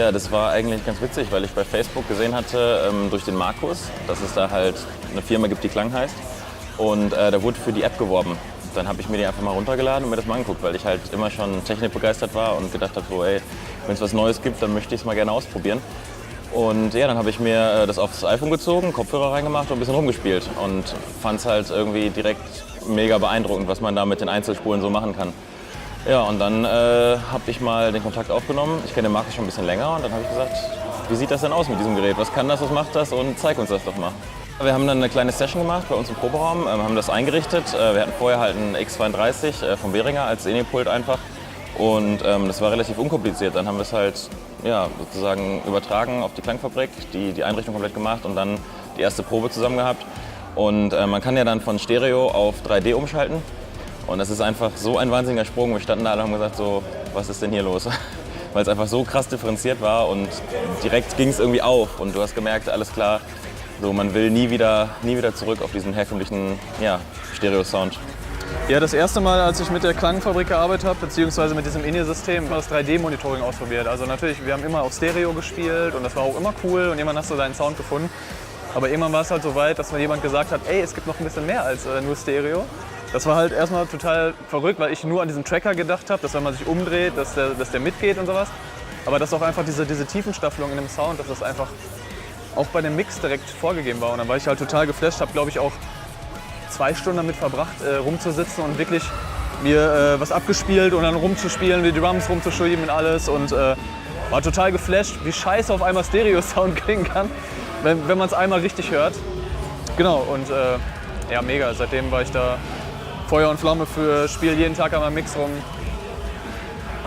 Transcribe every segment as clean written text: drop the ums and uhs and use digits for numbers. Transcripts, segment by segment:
Ja, das war eigentlich ganz witzig, weil ich bei Facebook gesehen hatte, durch den Markus, dass es da halt eine Firma gibt, die Klang heißt. Und da wurde für die App geworben. Dann habe ich mir die einfach mal runtergeladen und mir das mal angeguckt, weil ich halt immer schon technikbegeistert war und gedacht habe, so, ey, wenn es was Neues gibt, dann möchte ich es mal gerne ausprobieren. Und ja, dann habe ich mir das aufs iPhone gezogen, Kopfhörer reingemacht und ein bisschen rumgespielt. Und fand es halt irgendwie direkt mega beeindruckend, was man da mit den Einzelspulen so machen kann. Ja, und dann habe ich mal den Kontakt aufgenommen. Ich kenne den Markus schon ein bisschen länger und dann habe ich gesagt, wie sieht das denn aus mit diesem Gerät? Was kann das, was macht das und zeig uns das doch mal. Wir haben dann eine kleine Session gemacht bei uns im Proberaum, haben das eingerichtet. Wir hatten vorher halt einen X32 von Behringer als Enipult einfach. Und das war relativ unkompliziert. Dann haben wir es halt ja, sozusagen übertragen auf die Klangfabrik, die Einrichtung komplett gemacht und dann die erste Probe zusammen gehabt. Und man kann ja dann von Stereo auf 3D umschalten. Und das ist einfach so ein wahnsinniger Sprung. Wir standen da alle und haben gesagt, so, was ist denn hier los? Weil es einfach so krass differenziert war und direkt ging es irgendwie auf. Und du hast gemerkt, alles klar, so, man will nie wieder zurück auf diesen herkömmlichen ja, Stereo-Sound. Ja, das erste Mal, als ich mit der Klangfabrik gearbeitet habe, beziehungsweise mit diesem In-Ear-System, das 3D-Monitoring ausprobiert. Also natürlich, wir haben immer auf Stereo gespielt und das war auch immer cool und irgendwann hast du deinen Sound gefunden. Aber irgendwann war es halt so weit, dass mir jemand gesagt hat, ey, es gibt noch ein bisschen mehr als nur Stereo. Das war halt erstmal total verrückt, weil ich nur an diesen Tracker gedacht habe, dass wenn man sich umdreht, dass der mitgeht und sowas. Aber dass auch einfach diese Tiefenstaffelung in dem Sound, dass das einfach auch bei dem Mix direkt vorgegeben war. Und dann war ich halt total geflasht, habe glaube ich auch 2 Stunden damit verbracht, rumzusitzen und wirklich mir was abgespielt und dann rumzuspielen, die Drums rumzuschieben und alles. Und war total geflasht, wie scheiße auf einmal Stereo-Sound klingen kann, wenn man es einmal richtig hört. Genau, und ja, mega. Seitdem war ich da Feuer und Flamme für Spiel jeden Tag an meinem Mix rum.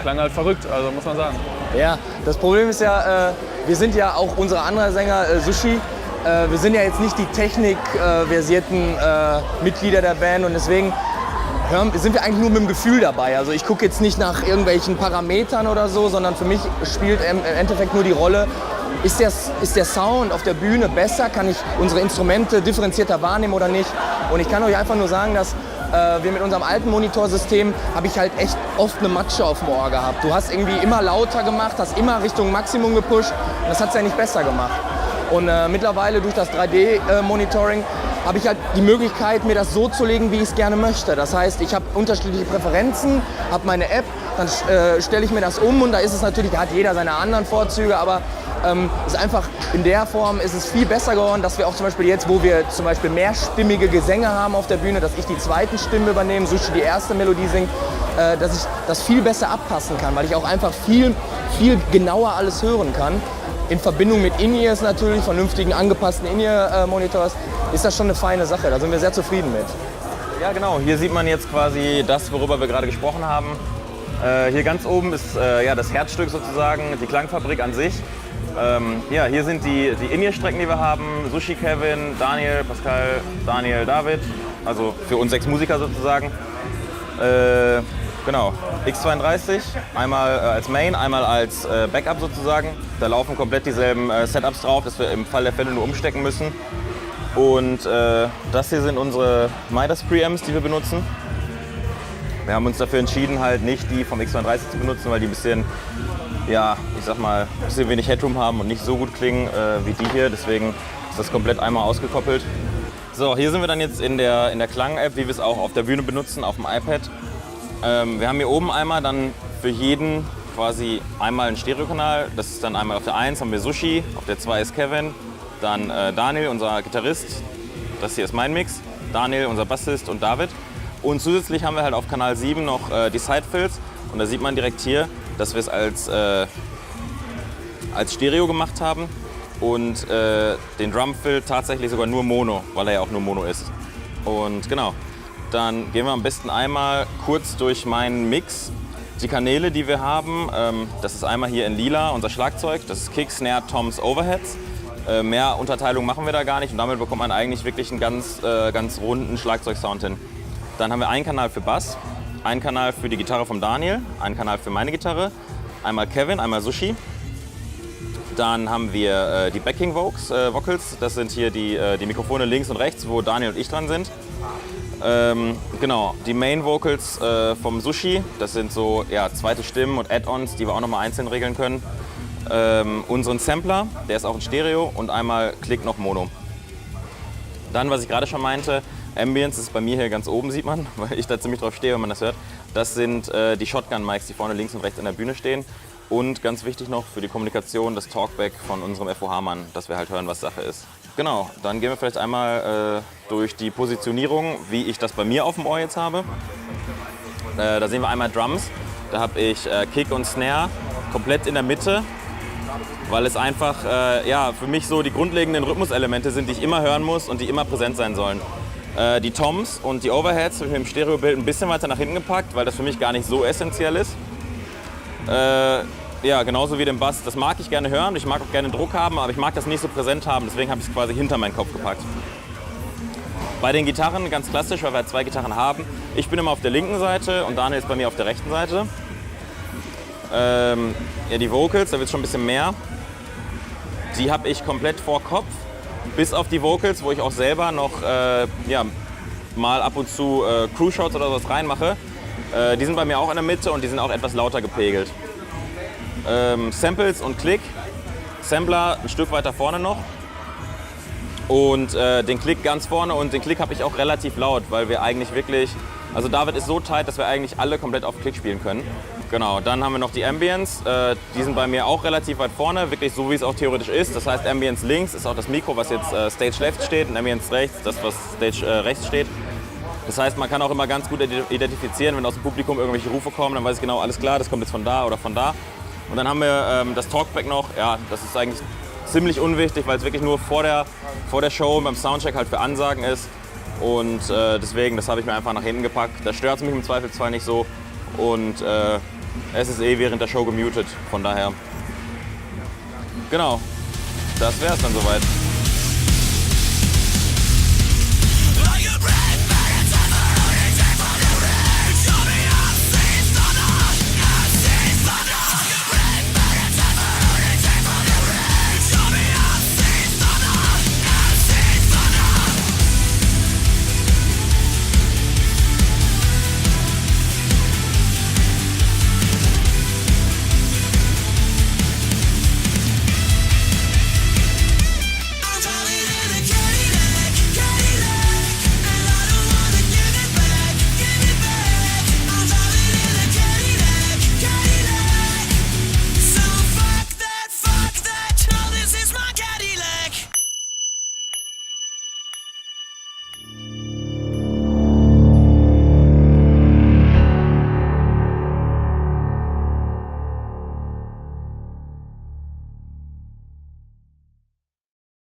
Klang halt verrückt, also muss man sagen. Ja, das Problem ist ja, wir sind ja auch unsere anderen Sänger, Sushi. Wir sind ja jetzt nicht die technikversierten Mitglieder der Band und deswegen sind wir eigentlich nur mit dem Gefühl dabei. Also ich gucke jetzt nicht nach irgendwelchen Parametern oder so, sondern für mich spielt im Endeffekt nur die Rolle, ist der Sound auf der Bühne besser, kann ich unsere Instrumente differenzierter wahrnehmen oder nicht. Und ich kann euch einfach nur sagen, dass wir mit unserem alten Monitorsystem habe ich halt echt oft eine Matsche auf dem Ohr gehabt. Du hast irgendwie immer lauter gemacht, hast immer Richtung Maximum gepusht und das hat es ja nicht besser gemacht. Und mittlerweile durch das 3D-Monitoring habe ich halt die Möglichkeit, mir das so zu legen, wie ich es gerne möchte. Das heißt, ich habe unterschiedliche Präferenzen, habe meine App, dann stelle ich mir das um und da ist es natürlich, da hat jeder seine anderen Vorzüge, aber ist einfach in der Form ist es viel besser geworden, dass wir auch zum Beispiel jetzt, wo wir zum Beispiel mehrstimmige Gesänge haben auf der Bühne, dass ich die zweite Stimme übernehme, Sushi die erste Melodie singt, dass ich das viel besser abpassen kann, weil ich auch einfach viel genauer alles hören kann. In Verbindung mit In-Ears natürlich, vernünftigen angepassten In-Ear-Monitors, ist das schon eine feine Sache. Da sind wir sehr zufrieden mit. Ja genau, hier sieht man jetzt quasi das, worüber wir gerade gesprochen haben. Hier ganz oben ist ja, das Herzstück sozusagen, die Klangfabrik an sich. Ja, hier sind die In-Ear-Strecken, die wir haben. Sushi, Kevin, Daniel, Pascal, Daniel, David. Also für uns 6 Musiker sozusagen. Genau, X32, einmal als Main, einmal als Backup sozusagen. Da laufen komplett dieselben Setups drauf, dass wir im Fall der Fälle nur umstecken müssen. Und das hier sind unsere Midas Preamps, die wir benutzen. Wir haben uns dafür entschieden, halt nicht die vom X32 zu benutzen, weil die ein bisschen, ja, ich sag mal, ein bisschen wenig Headroom haben und nicht so gut klingen wie die hier. Deswegen ist das komplett einmal ausgekoppelt. So, hier sind wir dann jetzt in der Klang-App, wie wir es auch auf der Bühne benutzen, auf dem iPad. Wir haben hier oben einmal dann für jeden quasi einmal einen Stereokanal. Das ist dann einmal auf der 1 haben wir Sushi, auf der 2 ist Kevin, dann Daniel, unser Gitarrist, das hier ist mein Mix, Daniel, unser Bassist und David. Und zusätzlich haben wir halt auf Kanal 7 noch die Sidefills und da sieht man direkt hier, dass wir es als Stereo gemacht haben und den Drumfill tatsächlich sogar nur Mono, weil er ja auch nur Mono ist. Und genau. Dann gehen wir am besten einmal kurz durch meinen Mix. Die Kanäle, die wir haben, das ist einmal hier in lila unser Schlagzeug, das ist Kick, Snare, Toms, Overheads. Mehr Unterteilung machen wir da gar nicht und damit bekommt man eigentlich wirklich einen ganz runden Schlagzeugsound hin. Dann haben wir einen Kanal für Bass, einen Kanal für die Gitarre von Daniel, einen Kanal für meine Gitarre, einmal Kevin, einmal Sushi. Dann haben wir die Backing Vocals, das sind hier die Mikrofone links und rechts, wo Daniel und ich dran sind. Genau, die Main Vocals vom Sushi, das sind so ja, zweite Stimmen und Add-ons, die wir auch nochmal einzeln regeln können. unseren Sampler, der ist auch in Stereo und einmal Klick noch Mono. Dann, was ich gerade schon meinte, Ambience ist bei mir hier ganz oben, sieht man, weil ich da ziemlich drauf stehe, wenn man das hört. Das sind die Shotgun-Mics, die vorne links und rechts an der Bühne stehen. Und ganz wichtig noch für die Kommunikation, das Talkback von unserem FOH-Mann, dass wir halt hören, was Sache ist. Genau, dann gehen wir vielleicht einmal durch die Positionierung, wie ich das bei mir auf dem Ohr jetzt habe. Da sehen wir einmal Drums. Da habe ich Kick und Snare komplett in der Mitte, weil es einfach ja, für mich so die grundlegenden Rhythmuselemente sind, die ich immer hören muss und die immer präsent sein sollen. Die Toms und die Overheads habe ich mit dem Stereobild ein bisschen weiter nach hinten gepackt, weil das für mich gar nicht so essentiell ist. Ja, genauso wie den Bass, das mag ich gerne hören, ich mag auch gerne Druck haben, aber ich mag das nicht so präsent haben, deswegen habe ich es quasi hinter meinen Kopf gepackt. Bei den Gitarren ganz klassisch, weil wir halt 2 Gitarren haben. Ich bin immer auf der linken Seite und Daniel ist bei mir auf der rechten Seite. Ja, die Vocals, da wird es schon ein bisschen mehr. Die habe ich komplett vor Kopf, bis auf die Vocals, wo ich auch selber noch ja, mal ab und zu Crew-Shots oder sowas reinmache. Die sind bei mir auch in der Mitte und die sind auch etwas lauter gepegelt. Samples und Klick, Sampler ein Stück weiter vorne noch und den Klick ganz vorne und den Klick habe ich auch relativ laut, weil wir eigentlich wirklich, also David ist so tight, dass wir eigentlich alle komplett auf Klick spielen können. Genau, dann haben wir noch die Ambience, die sind bei mir auch relativ weit vorne, wirklich so wie es auch theoretisch ist. Das heißt Ambience links ist auch das Mikro, was jetzt Stage left steht und Ambience rechts, das was Stage rechts steht. Das heißt, man kann auch immer ganz gut identifizieren, wenn aus dem Publikum irgendwelche Rufe kommen, dann weiß ich genau, alles klar, das kommt jetzt von da oder von da. Und dann haben wir das Talkback noch, ja, das ist eigentlich ziemlich unwichtig, weil es wirklich nur vor der Show beim Soundcheck halt für Ansagen ist. Und deswegen, das habe ich mir einfach nach hinten gepackt. Da stört es mich im Zweifelsfall nicht so. Und es ist eh während der Show gemutet, von daher. Genau, das wäre es dann soweit.